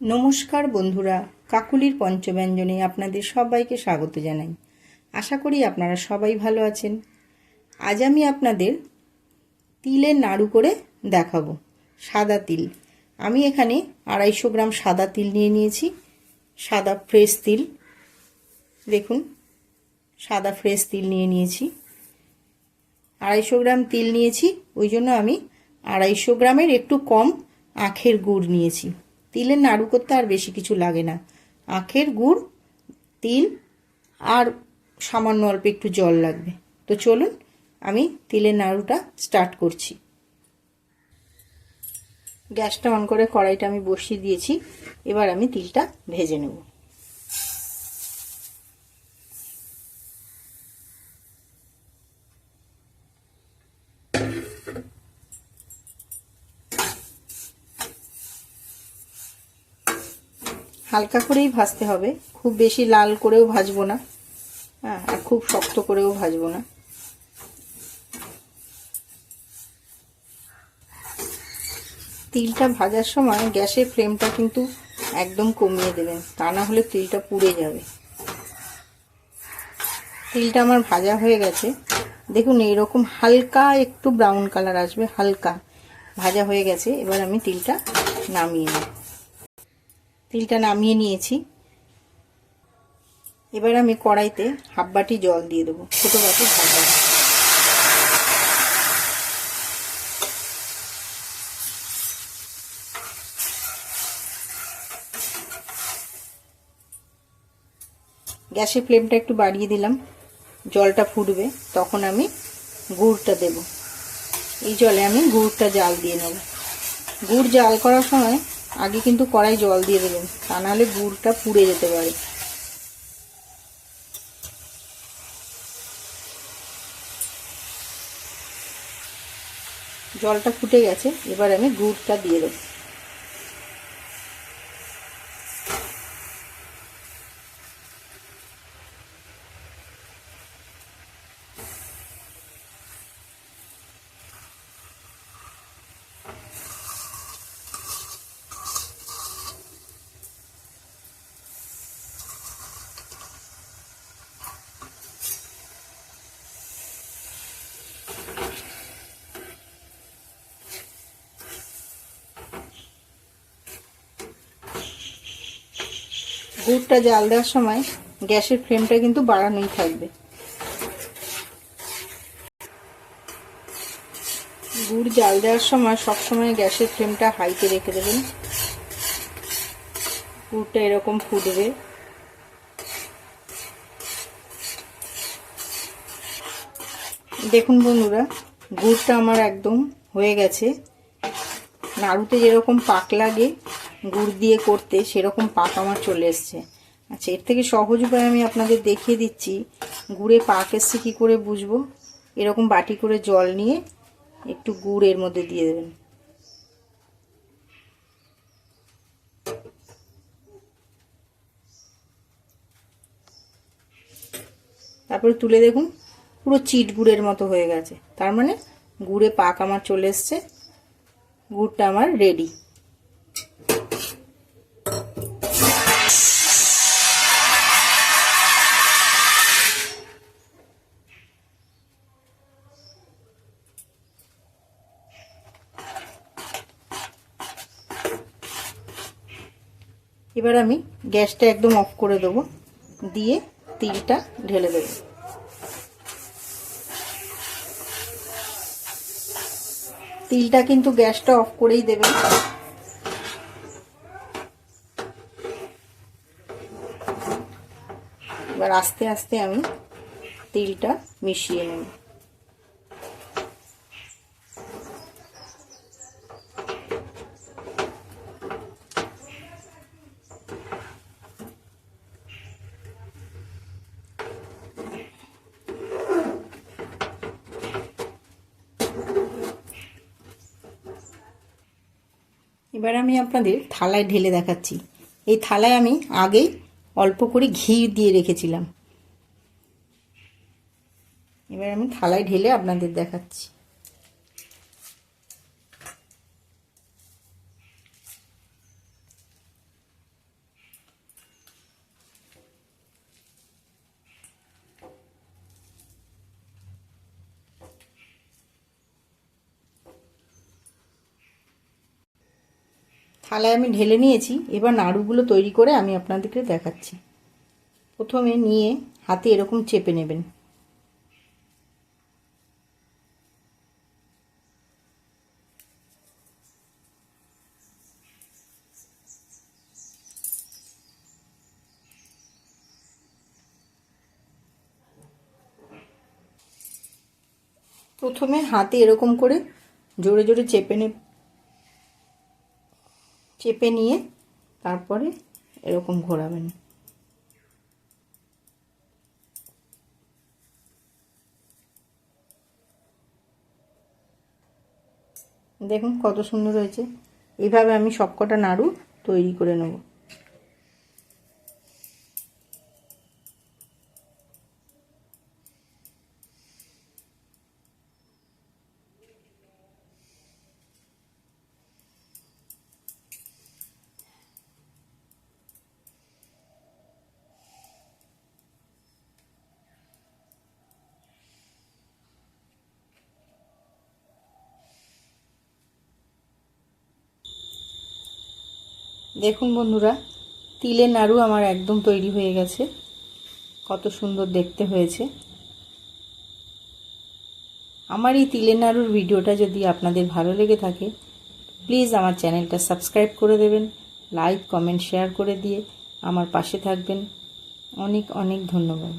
নমস্কার বন্ধুরা, কাকুলির পঞ্চব্যঞ্জনে আপনাদের সবাইকে স্বাগত জানাই। আশা করি আপনারা সবাই ভালো আছেন। আজ আমি আপনাদের তিলের নাড়ু করে দেখাবো। সাদা তিল, আমি এখানে 250 গ্রাম সাদা তিল নিয়ে নিয়েছি। সাদা ফ্রেশ তিল, দেখুন সাদা ফ্রেশ তিল নিয়ে নিয়েছি। 250 গ্রাম তিল নিয়েছি, ওই জন্য আমি 250 গ্রামের একটু কম আখের গুড় নিয়েছি। তিলের নাড়ু করতে আর বেশি কিছু লাগে না, আখের গুড়, তিল আর সামান্য অল্প একটু জল লাগবে। তো চলুন আমি তিলের নাড়ুটা স্টার্ট করছি। গ্যাসটা অন করে কড়াইটা আমি বসিয়ে দিয়েছি। এবার আমি তিলটা ভেজে নেব। হালকা করেই ভাজতে হবে, খুব বেশি লাল করেও ভাজবো না, আর খুব শক্ত করেও ভাজবো না। তিলটা ভাজার সময় গ্যাসের ফ্লেমটা কিন্তু একদম কমিয়ে দেবেন, তা না হলে তিলটা পুড়ে যাবে। তিলটা আমার ভাজা হয়ে গেছে, দেখুন এইরকম হালকা একটু ব্রাউন কালার আসবে, হালকা ভাজা হয়ে গেছে। এবার আমি তিলটা নামিয়ে নেব। তিলটা নামিয়ে নিয়েছি। এবার আমি কড়াইতে হাফ বাটি জল দিয়ে দেবো, ছোটো বাটি হাফ বাটি। গ্যাসের ফ্লেমটা একটু বাড়িয়ে দিলাম, জলটা ফুটবে, তখন আমি গুড়টা দেব। এই জলে আমি গুড়টা জাল দিয়ে নেব। গুড় জাল করার সময় আগে কিন্তু কড়াই জল দিয়ে দেবেন, তা নাহলে গুড়টা পুড়ে যেতে পারে। জলটা ফুটে গেছে, এবার আমি গুড়টা দিয়ে দেব। গুড়টা জাল দেওয়ার সময় গ্যাসের ফ্লেমটা কিন্তু বাড়ানোই থাকবে। গুড় জাল দেওয়ার সময় সবসময় গ্যাসের ফ্লেমটা হাইতে রেখে দেবেন। গুড়টা এরকম ফুটবে। দেখুন বন্ধুরা, গুড়টা আমার একদম হয়ে গেছে। নাড়ুতে যেরকম পাক লাগে গুড় দিয়ে করতে, সেরকম পাক আমার চলে এসছে। আচ্ছা, এর থেকে সহজ উপায় আমি আপনাদের দেখিয়ে দিচ্ছি। গুড়ে পাক এসছে কী করে বুঝবো? এরকম বাটি করে জল নিয়ে একটু গুড় এর মধ্যে দিয়ে দেবেন। তারপরে তুলে দেখুন, পুরো চিট গুড়ের মতো হয়ে গেছে। তার মানে গুড়ে পাক আমার চলে এসছে, গুড়টা আমার রেডি। এবার আমি গ্যাসটা একদম অফ করে দেবো, দিয়ে তিলটা ঢেলে দেব। তিলটা কিন্তু গ্যাসটা অফ করেই দেবেন। এবার আস্তে আস্তে আমি তিলটা মিশিয়ে নেব। এবার আমি আপনাদের থালায় ঢেলে দেখাচ্ছি। এই থালায় আমি আগেই অল্প করে ঘি দিয়ে রেখেছিলাম। এবার আমি থালায় ঢেলে আপনাদের দেখাচ্ছি। থালায় আমি ঢেলে নিয়েছি। এবার নাড়ুগুলো তৈরি করে আমি আপনাদেরকে দেখাচ্ছি। প্রথমে নিয়ে হাতে এরকম চেপে নেবেন। প্রথমে হাতে এরকম করে জোরে জোরে চেপে নিয়ে তারপরে এরকম ঘোরাবেন। দেখুন কত সুন্দর হয়েছে। এইভাবে আমি সবকটা নাড়ু তৈরি করে নেব। দেখুন বন্ধুরা, তিলের নাড়ু আমার একদম তৈরি হয়ে গেছে। কত সুন্দর দেখতে হয়েছে। আমার এই তিলের নাড়ুর ভিডিওটা যদি আপনাদের ভালো লেগে থাকে, প্লিজ আমার চ্যানেলটা সাবস্ক্রাইব করে দেবেন, লাইক কমেন্ট শেয়ার করে দিয়ে আমার পাশে থাকবেন। অনেক অনেক ধন্যবাদ।